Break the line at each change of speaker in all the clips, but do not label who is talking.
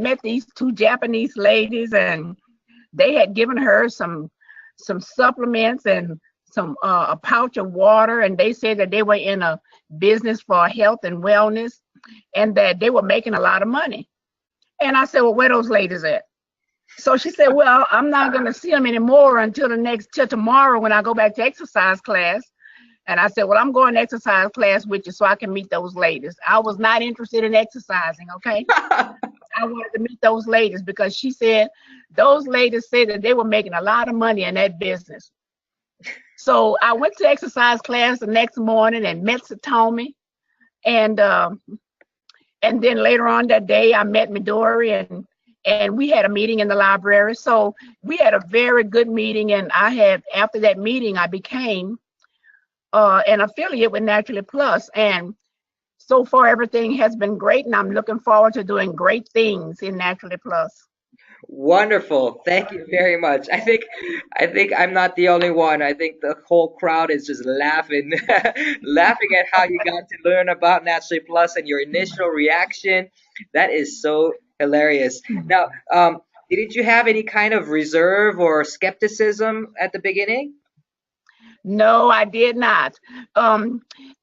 met these two Japanese ladies, and they had given her some supplements and some a pouch of water, and they said that they were in a business for health and wellness, and that they were making a lot of money. And I said, well, where those ladies at? So she said, well, I'm not going to see them anymore till tomorrow when I go back to exercise class. And I said, well, I'm going to exercise class with you so I can meet those ladies. I was not interested in exercising, okay? I wanted to meet those ladies because she said those ladies said that they were making a lot of money in that business. So I went to exercise class the next morning and met Satomi. And then later on that day, I met Midori, and we had a meeting in the library. So we had a very good meeting. And after that meeting, I became an affiliate with Naturally Plus, and so far everything has been great, and I'm looking forward to doing great things in Naturally Plus.
Wonderful. Thank you very much. I think I'm not the only one. I think the whole crowd is just laughing laughing at how you got to learn about Naturally Plus and your initial reaction. That is so hilarious. Now, didn't you have any kind of reserve or skepticism at the beginning?
No, I did not.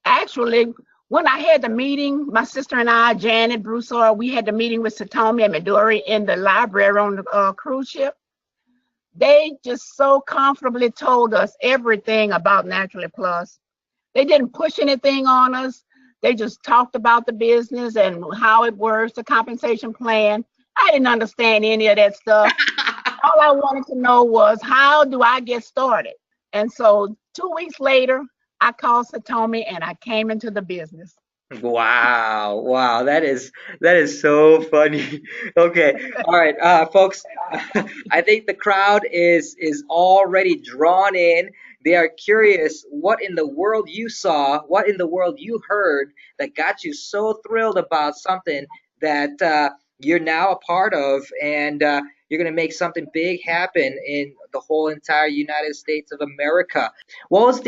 Actually, when I had the meeting, my sister and I, Janet Broussard, we had the meeting with Satomi and Midori in the library on the cruise ship. They just so comfortably told us everything about Naturally Plus. They didn't push anything on us. They just talked about the business and how it works, the compensation plan. I didn't understand any of that stuff. All I wanted to know was, how do I get started? And so 2 weeks later, I called Satomi and I came into the business.
Wow, wow, that is so funny. Okay, all right, folks, I think the crowd is already drawn in. They are curious what in the world you saw, what in the world you heard that got you so thrilled about something that you're now a part of, and you're gonna make something big happen in the whole entire United States of America. What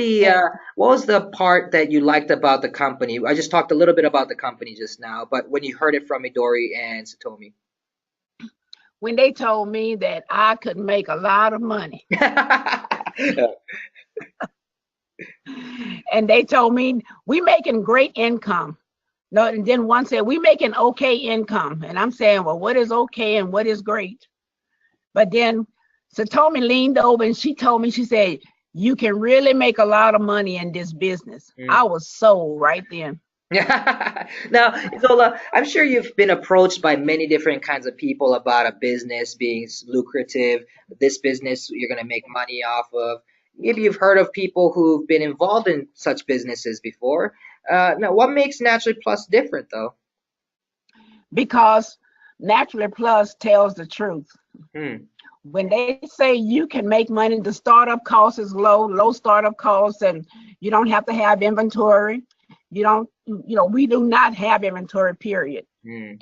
was the part that you liked about the company? I just talked a little bit about the company just now, but when you heard it from Midori and Satomi.
When they told me that I could make a lot of money, and they told me we making great income. No, and then one said we making okay income, and I'm saying, well, what is okay and what is great? But then Satomi leaned over and she told me, she said, you can really make a lot of money in this business.
Mm.
I was sold right then.
Now, Isola, I'm sure you've been approached by many different kinds of people about a business being lucrative, this business you're going to make money off of. Maybe you've heard of people who've been involved in such businesses before. Now, what makes Naturally Plus different, though?
Because Naturally Plus tells the truth.
Hmm.
When they say you can make money, the startup cost is low startup costs, and you don't have to have inventory. You don't, we do not have inventory, period.
Hmm.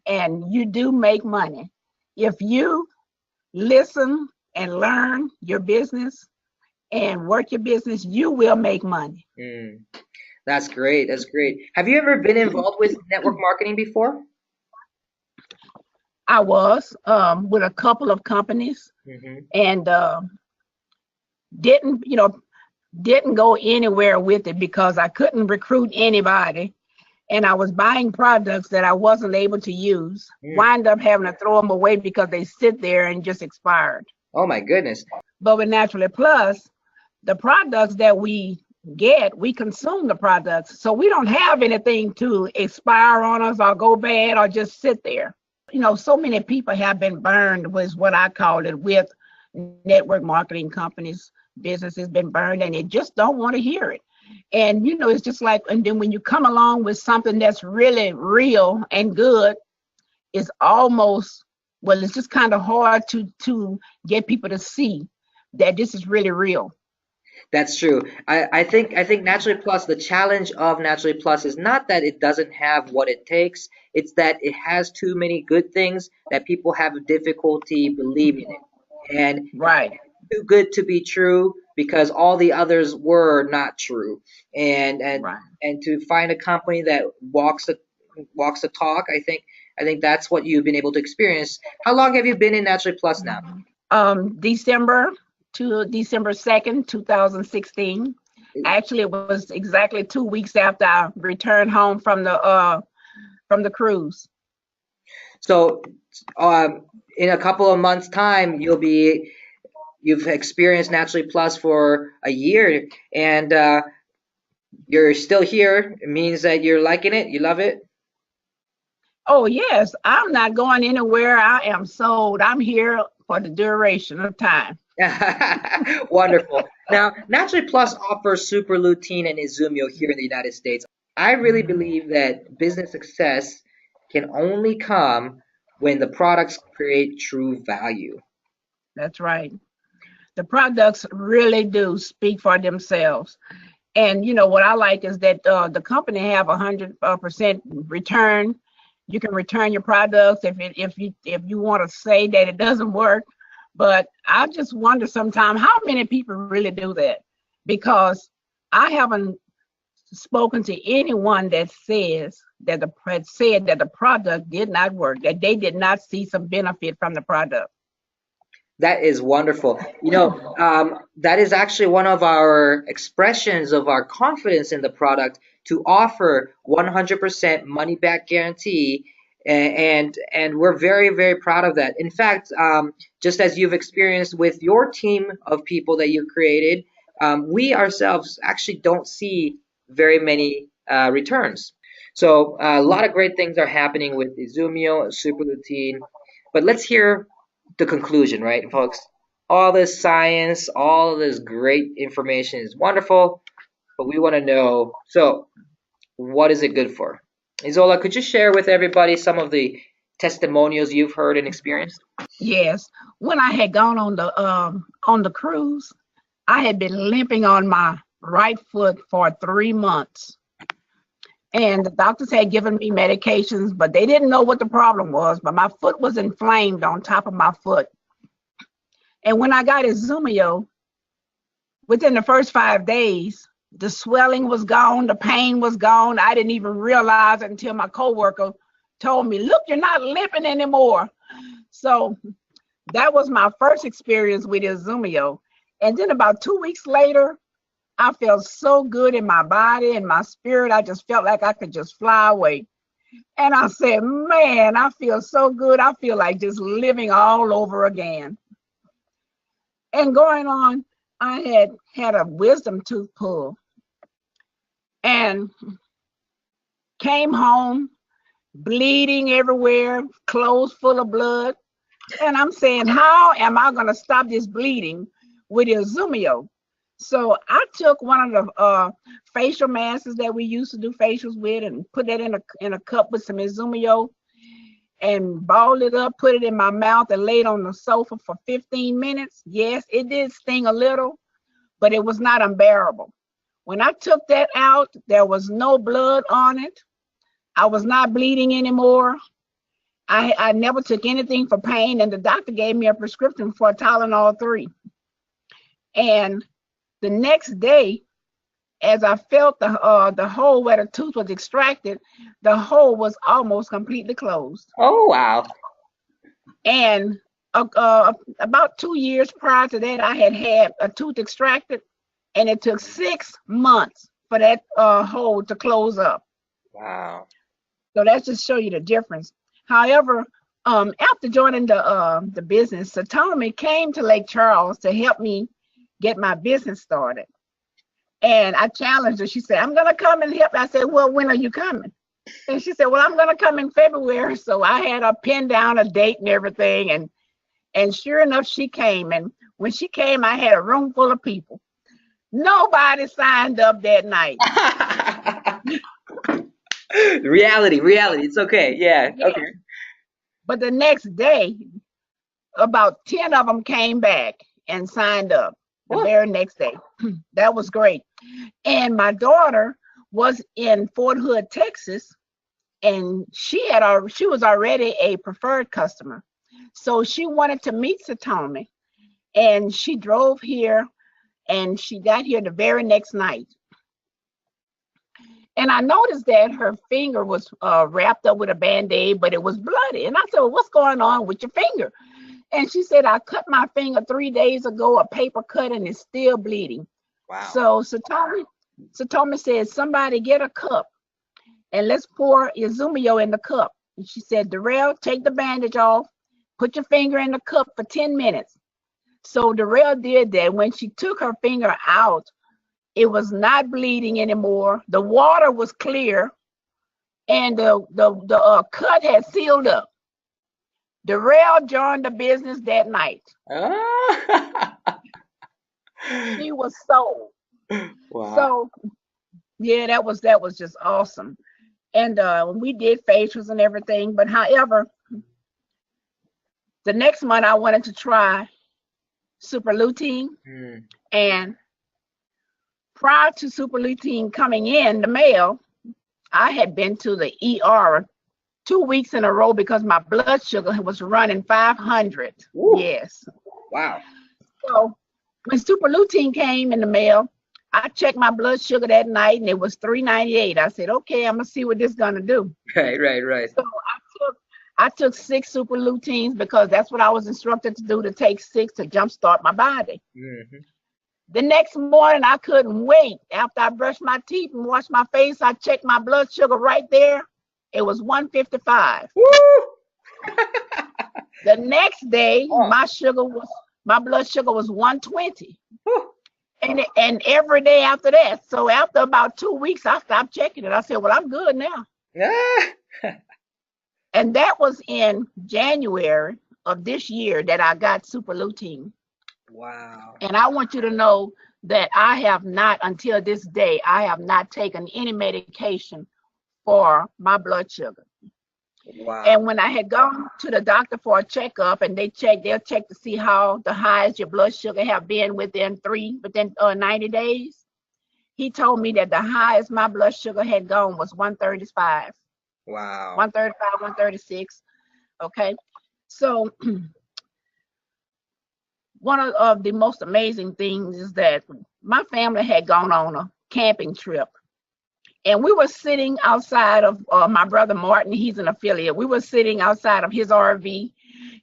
And you do make money. If you listen and learn your business and work your business, you will make money.
Hmm. That's great. That's great. Have you ever been involved with network marketing before?
I was with a couple of companies,
Hmm.
and didn't, didn't go anywhere with it because I couldn't recruit anybody, and I was buying products that I wasn't able to use. Wind up having to throw them away because they sit there and just expired.
Oh my goodness.
But with Naturally Plus, the products that we get, we consume the products. So we don't have anything to expire on us or go bad or just sit there. So many people have been burned, was what I call it, with network marketing companies. Businesses been burned and they just don't want to hear it. And it's just like, and then when you come along with something that's really real and good, it's almost, well, it's just kind of hard to get people to see that this is really real.
That's true. I think Naturally Plus, the challenge of Naturally Plus is not that it doesn't have what it takes, it's that it has too many good things that people have difficulty believing in. And
Right.
too good to be true because all the others were not true. And and
Right.
and to find a company that walks the talk, I think I think that's what you've been able to experience. How long have you been in Naturally Plus now?
December to December 2nd, 2016. Actually, it was exactly 2 weeks after I returned home from the cruise.
So, in a couple of months' time, you've experienced Naturally Plus for a year, and you're still here. It means that you're liking it. You love it.
Oh yes, I'm not going anywhere. I am sold. I'm here for the duration of time.
Wonderful. Now, Naturally Plus offers super lutein and Izumio here in the United States. I really believe that business success can only come when the products create true value.
That's right. The products really do speak for themselves. And you know what I like is that the company have 100% return. You can return your products if you want to say that it doesn't work. But I just wonder sometimes how many people really do that, because I haven't spoken to anyone that said that the product did not work, that they did not see some benefit from the product.
That is wonderful. That is actually one of our expressions of our confidence in the product to offer 100% money back guarantee. And we're very, very proud of that. In fact, just as you've experienced with your team of people that you created, we ourselves actually don't see very many returns. So a lot of great things are happening with Izumio, Super Lutein. But let's hear the conclusion, right, folks? All this science, all this great information is wonderful, but we want to know, so what is it good for? Ezola, could you share with everybody some of the testimonials you've heard and experienced?
Yes, when I had gone on the cruise, I had been limping on my right foot for 3 months. And the doctors had given me medications, but they didn't know what the problem was. But my foot was inflamed on top of my foot. And when I got Izumio, within the first 5 days, the swelling was gone, the pain was gone. I didn't even realize it until my coworker told me, "Look, you're not limping anymore." So that was my first experience with Izumio. And then about 2 weeks later, I felt so good in my body and my spirit. I just felt like I could just fly away. And I said, man, I feel so good. I feel like just living all over again. And going on, I had a wisdom tooth pull and came home bleeding everywhere, clothes full of blood. And I'm saying, how am I going to stop this bleeding with Izumio? So I took one of the facial masks that we used to do facials with and put that in a cup with some Izumio and balled it up, put it in my mouth and laid on the sofa for 15 minutes. Yes, it did sting a little, but it was not unbearable. When I took that out, there was no blood on it. I was not bleeding anymore. I never took anything for pain, and the doctor gave me a prescription for Tylenol 3. And the next day, as I felt the hole where the tooth was extracted, the hole was almost completely closed.
Oh, wow.
And about 2 years prior to that, I had a tooth extracted, and it took 6 months for that hole to close up.
Wow.
So that's just show you the difference. However, after joining the business, Satomi came to Lake Charles to help me get my business started. And I challenged her. She said, "I'm going to come and help." I said, "Well, when are you coming?" And she said, "Well, I'm going to come in February." So I had her pin down a date and everything. And sure enough, she came. And when she came, I had a room full of people. Nobody signed up that night.
Reality. It's okay. Yeah. Okay.
But the next day, about 10 of them came back and signed up the very next day. That was great. And my daughter was in Fort Hood, Texas, and she was already a preferred customer. So she wanted to meet Satomi, and she drove here, and she got here the very next night. And I noticed that her finger was wrapped up with a Band-Aid, but it was bloody. And I said, well, what's going on with your finger? And she said, I cut my finger 3 days ago, a paper cut, and it's still bleeding.
Wow.
So Satomi said, somebody get a cup and let's pour Izumio in the cup. And she said, Darrell, take the bandage off, put your finger in the cup for 10 minutes. So Darrell did that. When she took her finger out, it was not bleeding anymore. The water was clear, and the cut had sealed up. Darrell joined the business that night. She was sold.
Wow.
So yeah, that was just awesome. And we did facials and everything. But however, the next month I wanted to try super lutein. And prior to super lutein coming in the mail, I had been to the ER 2 weeks in a row because my blood sugar was running 500.
Woo.
Yes.
Wow.
So when super lutein came in the mail, I checked my blood sugar that night and it was 398. I said, okay, I'm gonna see what this is gonna do.
Right.
So I took 6 super luteins because that's what I was instructed to do, to take 6 to jumpstart my body. The next morning, I couldn't wait. After I brushed my teeth and washed my face, I checked my blood sugar right there. It was 155.
Woo!
The next day, my blood sugar was 120. And every day after that. So after about 2 weeks, I stopped checking it. I said, well, I'm good now. And that was in January of this year that I got super lutein.
Wow.
And I want you to know that I have not, until this day, I have not taken any medication for my blood sugar.
Wow.
And when I had gone to the doctor for a checkup, and they'll check to see how the highest your blood sugar have been within 90 days. He told me that the highest my blood sugar had gone was 135.
Wow.
135, 136. Okay. So one of the most amazing things is that my family had gone on a camping trip. And we were sitting outside of my brother Martin, he's an affiliate. We were sitting outside of his RV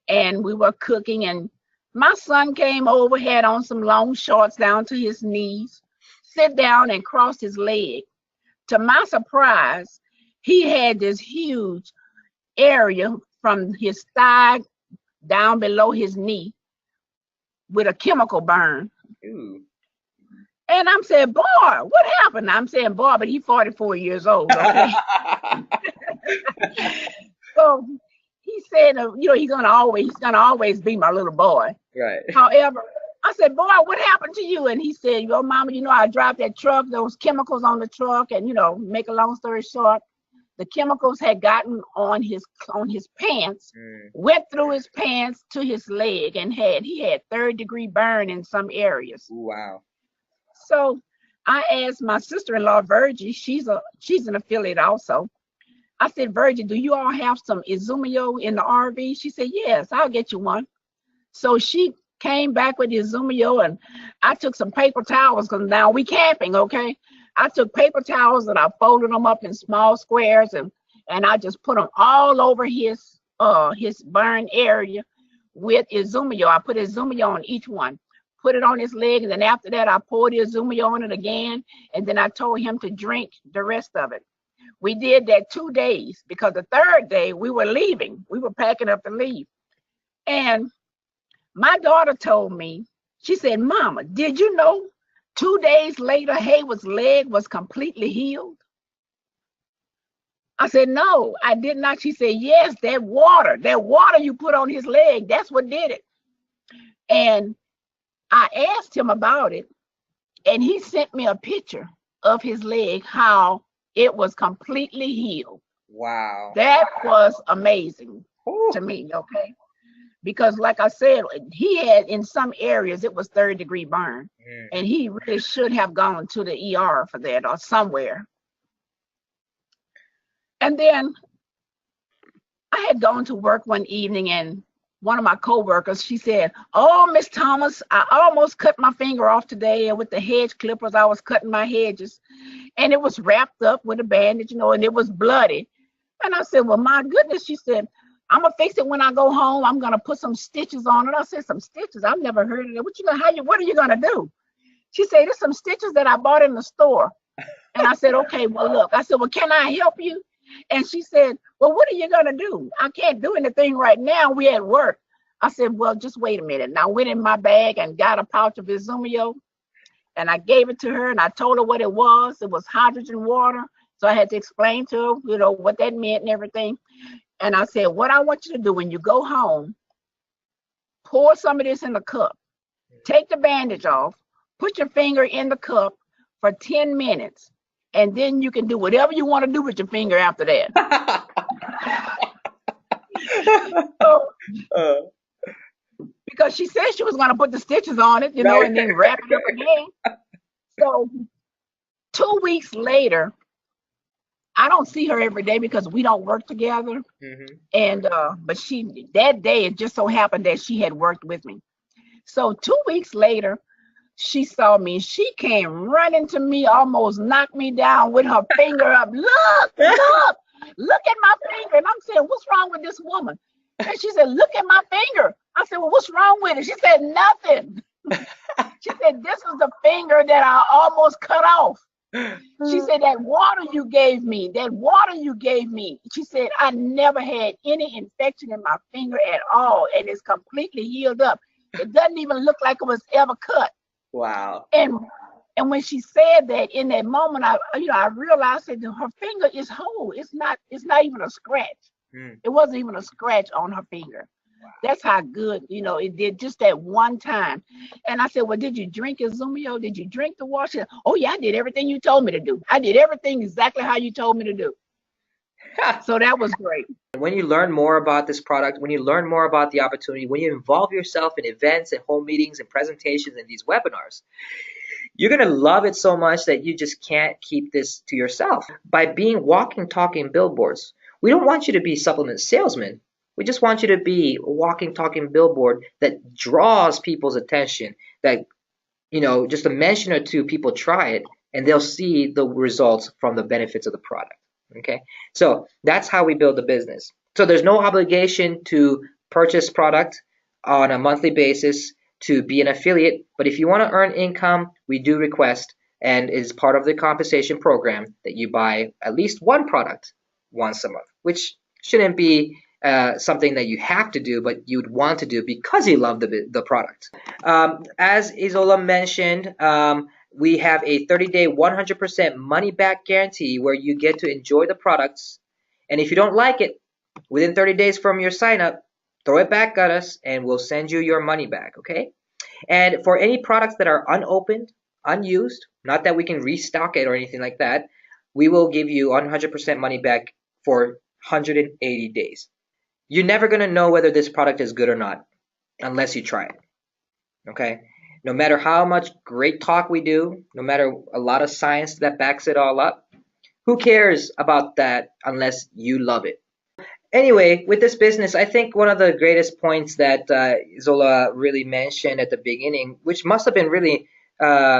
and we were cooking. And my son came over, had on some long shorts down to his knees, sit down and crossed his leg. To my surprise, he had this huge area from his thigh down below his knee with a chemical burn.
Ooh.
And I'm saying, boy, what happened? I'm saying, boy, but he's 44 years old. Okay? So he said, he's gonna always be my little boy.
Right.
However, I said, boy, what happened to you? And he said, yo, mama, I drive that truck, those chemicals on the truck, and make a long story short, the chemicals had gotten on his pants, went through his pants to his leg, and he had 3rd-degree burn in some areas.
Wow.
So I asked my sister-in-law, Virgie, she's an affiliate also. I said, Virgie, do you all have some Izumio in the RV? She said, yes, I'll get you one. So she came back with Izumio, and I took some paper towels because now we camping, okay? I took paper towels and I folded them up in small squares, and I just put them all over his burn area with Izumio. I put Izumio on each one. Put it on his leg, and then after that, I poured the Izumio on it again, and then I told him to drink the rest of it. We did that 2 days because the 3rd day we were leaving. We were packing up to leave. And my daughter told me, she said, Mama, did you know 2 days later, Hayward's leg was completely healed? I said, no, I did not. She said, yes, that water you put on his leg, that's what did it. And I asked him about it, and he sent me a picture of his leg, how it was completely healed.
Wow.
That was amazing to me, okay? Because like I said, he had, in some areas, it was 3rd-degree burn. And he really should have gone to the ER for that or somewhere. And then I had gone to work one evening, and one of my coworkers, she said, "Oh, Miss Thomas, I almost cut my finger off today, and with the hedge clippers, I was cutting my hedges, and it was wrapped up with a bandage, and it was bloody." And I said, "Well, my goodness," she said, "I'm gonna fix it when I go home. I'm gonna put some stitches on it." I said, "Some stitches? I've never heard of it. What are you gonna do?" She said, "There's some stitches that I bought in the store." And I said, "Okay, well, look." I said, "Well, can I help you?" And she said, "Well, what are you gonna do? I can't do anything right now. We at work." I said, "Well, just wait a minute." And I went in my bag and got a pouch of Izumio, and I gave it to her, and I told her what it was. It was hydrogen water. So I had to explain to her, what that meant and everything. And I said, "What I want you to do when you go home, pour some of this in the cup. Take the bandage off, put your finger in the cup for 10 minutes, and then you can do whatever you want to do with your finger after that." So,
Uh,
because she said she was going to put the stitches on it,
right.
and then wrap it up again. So 2 weeks later, I don't see her every day because we don't work together.
Mhm.
And but that day, it just so happened that she had worked with me. So 2 weeks later, she saw me. She came running to me, almost knocked me down with her finger up. "Look, look at my finger." And I'm saying, "What's wrong with this woman?" And she said, "Look at my finger." I said, "Well, what's wrong with it?" She said, "Nothing." She said, "This is the finger that I almost cut off." She said, "That water you gave me, she said, I never had any infection in my finger at all, and it's completely healed up. It doesn't even look like it was ever cut."
Wow.
And when she said that, in that moment, I realized that her finger is whole. It's not even a scratch.
Mm.
It wasn't even a scratch on her finger. That's how good, it did just that one time. And I said, "Well, did you drink Izumio? Did you drink the water?" She said, "Oh yeah, I did everything you told me to do. I did everything exactly how you told me to do." So that was great.
When you learn more about this product, when you learn more about the opportunity, when you involve yourself in events and home meetings and presentations and these webinars, you're going to love it so much that you just can't keep this to yourself. By being walking, talking billboards, we don't want you to be supplement salesmen. We just want you to be a walking, talking billboard that draws people's attention, that, just a mention or two, people try it and they'll see the results from the benefits of the product. Okay. So that's how we build the business. So there's no obligation to purchase product on a monthly basis to be an affiliate. But if you want to earn income, we do request, and it is part of the compensation program, that you buy at least one product once a month, which shouldn't be something that you have to do, but you'd want to do because you love the product. As Ezola mentioned, we have a 30-day 100% money back guarantee where you get to enjoy the products. And if you don't like it, within 30 days from your sign up, throw it back at us and we'll send you your money back, okay? And for any products that are unopened, unused, not that we can restock it or anything like that, we will give you 100% money back for 180 days. You're never going to know whether this product is good or not unless you try it, okay? No matter how much great talk we do, no matter a lot of science that backs it all up, who cares about that unless you love it? Anyway, with this business, I think one of the greatest points that Zola really mentioned at the beginning, which must have been really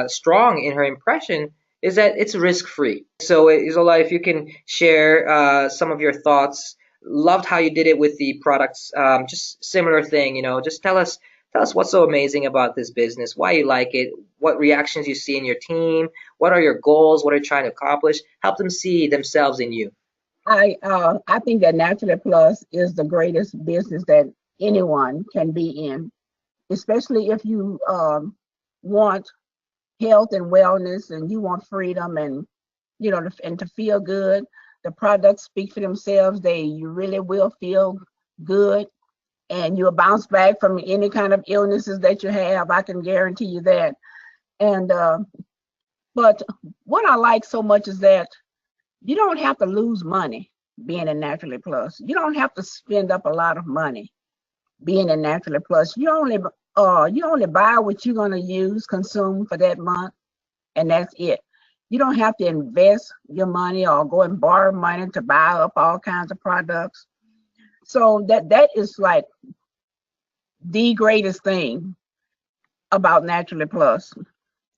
strong in her impression, is that it's risk-free. So, Zola, if you can share some of your thoughts. Loved how you did it with the products. Just similar thing, just tell us what's so amazing about this business, why you like it, what reactions you see in your team, what are your goals, what are you trying to accomplish. Help them see themselves in you.
I think that Naturally Plus is the greatest business that anyone can be in, especially if you want health and wellness, and you want freedom, and and to feel good. The products speak for themselves. You really will feel good, and you'll bounce back from any kind of illnesses that you have. I can guarantee you that. And but what I like so much is that you don't have to lose money being in Naturally Plus. You don't have to spend up a lot of money being in Naturally Plus. You only buy what you're gonna consume for that month, and that's it. You don't have to invest your money or go and borrow money to buy up all kinds of products. So that is like the greatest thing about Naturally Plus.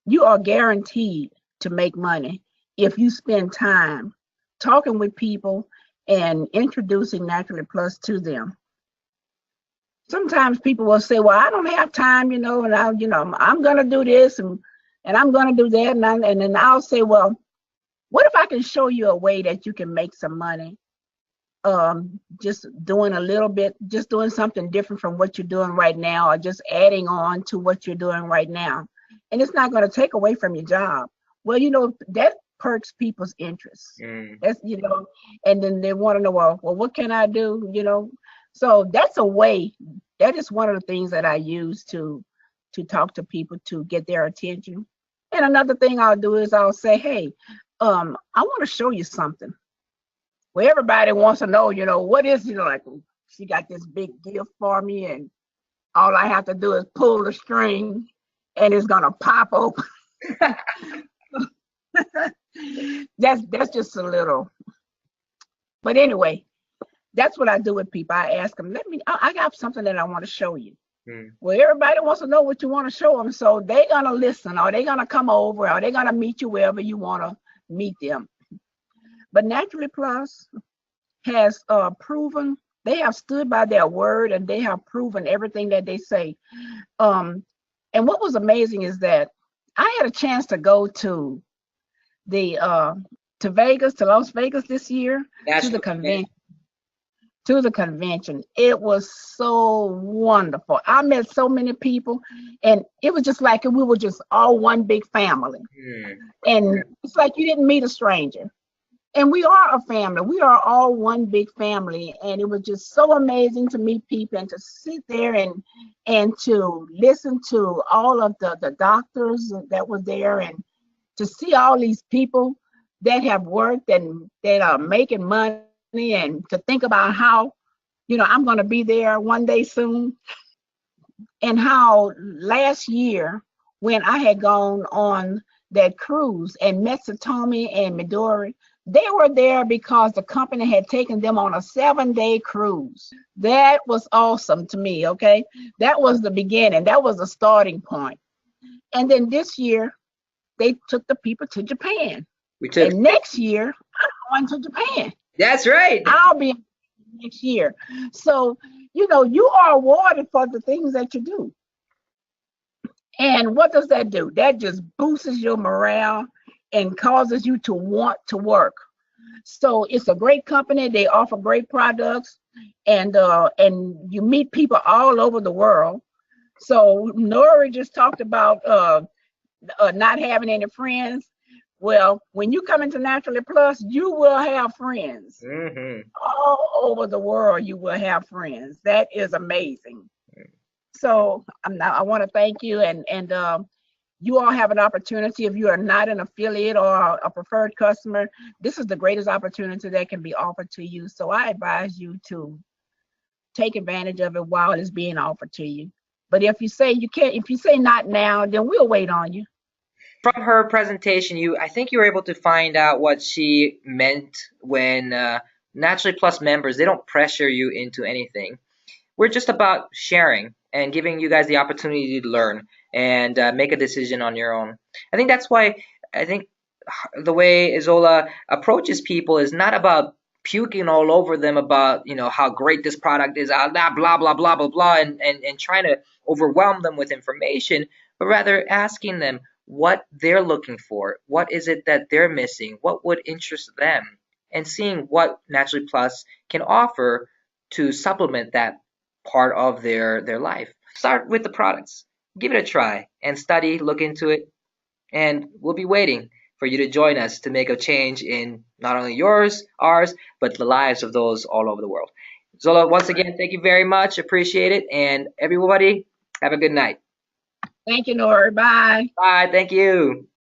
You are guaranteed to make money if you spend time talking with people and introducing Naturally Plus to them. Sometimes people will say, "Well, I don't have time, and I'm gonna do this and I'm gonna do that," and then I'll say, "Well, what if I can show you a way that you can make some money? Just doing a little bit, just doing something different from what you're doing right now, or just adding on to what you're doing right now, and it's not going to take away from your job." Well, that perks people's interest.
Mm.
That's and then they want to know, well, what can I do? So that's a way. That is one of the things that I use to talk to people to get their attention. And another thing I'll do is I'll say, "Hey, I want to show you something." Well, everybody wants to know, what is, like, she got this big gift for me, and all I have to do is pull the string, and it's gonna pop open. That's just a little. But anyway, that's what I do with people. I ask them, I got something that I want to show you.
Mm.
Well, everybody wants to know what you want to show them, so they're gonna listen, or they're gonna come over, or they're gonna meet you wherever you want to meet them. But Naturally Plus has proven, they have stood by their word, and they have proven everything that they say. And what was amazing is that I had a chance to go to the to Las Vegas this year, to the convention. It was so wonderful. I met so many people, and it was just like we were just all one big family.
Mm.
And it's like you didn't meet a stranger. And we are a family. We are all one big family. And it was just so amazing to meet people and to sit there and to listen to all of the doctors that were there, and to see all these people that have worked and that are making money, and to think about how, I'm going to be there one day soon. And how last year, when I had gone on that cruise and met Satomi and Midori, they were there because the company had taken them on a 7-day cruise. That was awesome to me, okay? That was the beginning. That was the starting point. And then this year, they took the people to Japan. And next year, I'm going to Japan.
That's right.
I'll be next year. So, you are awarded for the things that you do. And what does that do? That just boosts your morale and causes you to want to work. So it's a great company. They offer great products, and you meet people all over the world. So Nori just talked about not having any friends. Well, when you come into Naturally Plus, you will have friends.
Mm-hmm.
All over the world, you will have friends. That is amazing. So I want to thank you, and you all have an opportunity. If you are not an affiliate or a preferred customer, this is the greatest opportunity that can be offered to you. So I advise you to take advantage of it while it's being offered to you. But if you say you can't, if you say not now, then we'll wait on you.
From her presentation, I think you were able to find out what she meant when Naturally Plus members, they don't pressure you into anything. We're just about sharing and giving you guys the opportunity to learn and make a decision on your own. I think that's why I think the way Ezola approaches people is not about puking all over them about how great this product is, blah blah blah blah blah blah, and trying to overwhelm them with information, but rather asking them what they're looking for, what is it that they're missing, what would interest them, and seeing what Naturally Plus can offer to supplement that part of their life. Start with the products, give it a try, and study, look into it, and we'll be waiting for you to join us to make a change in not only yours, ours, but the lives of those all over the world. Zola, once again, thank you very much. Appreciate it. And everybody, have a good night.
Thank you, Nori. Bye.
Bye. Thank you.